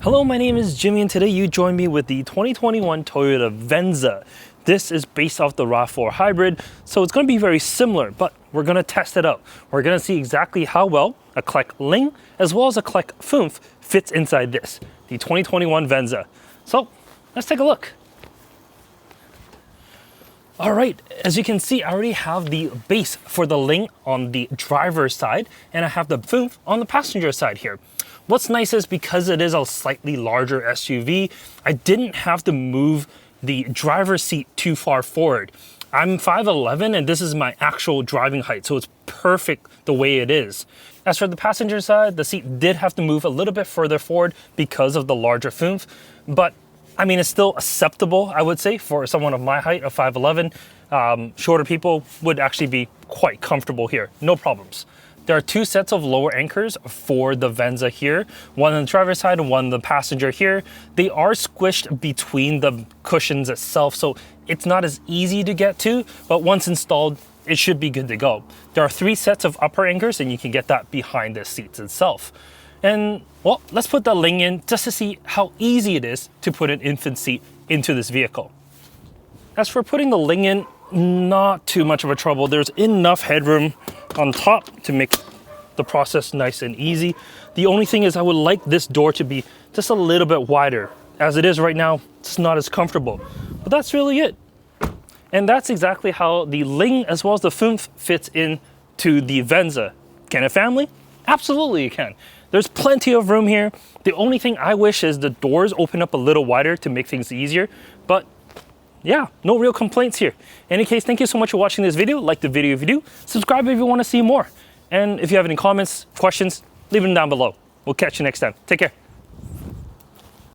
Hello, my name is Jimmy and today you join me with the 2021 Toyota Venza. This is based off the RAV4 hybrid, so it's going to be very similar, but we're going to test it out. We're going to see exactly how well a Clek Liing as well as a Clek Foonf fits inside this, the 2021 Venza. So let's take a look. All right, as you can see, I already have the base for the Liing on the driver's side, and I have the Foonf on the passenger side here. What's nice is because it is a slightly larger SUV, I didn't have to move the driver's seat too far forward. I'm 5'11", and this is my actual driving height, so it's perfect the way it is. As for the passenger side, the seat did have to move a little bit further forward because of the larger Foonf, but I mean, it's still acceptable, I would say, for someone of my height of 5'11". Shorter people would actually be quite comfortable here, no problems. There are two sets of lower anchors for the Venza here, one on the driver's side and one on the passenger here. They are squished between the cushions itself, so it's not as easy to get to, but once installed, it should be good to go. There are three sets of upper anchors, and you can get that behind the seats itself. And well, let's put the Liing in just to see how easy it is to put an infant seat into this vehicle. As for putting the Liing in, not too much of a trouble. There's enough headroom on top to make the process nice and easy. The only thing is I would like this door to be just a little bit wider. As it is right now, it's not as comfortable. But that's really it. And that's exactly how the Liing as well as the Foonf fits into the Venza. Can a family? Absolutely you can. There's plenty of room here. The only thing I wish is the doors open up a little wider to make things easier, but yeah, no real complaints here. In any case, thank you so much for watching this video. Like the video if you do, subscribe if you want to see more. And if you have any comments, questions, leave them down below. We'll catch you next time. Take care.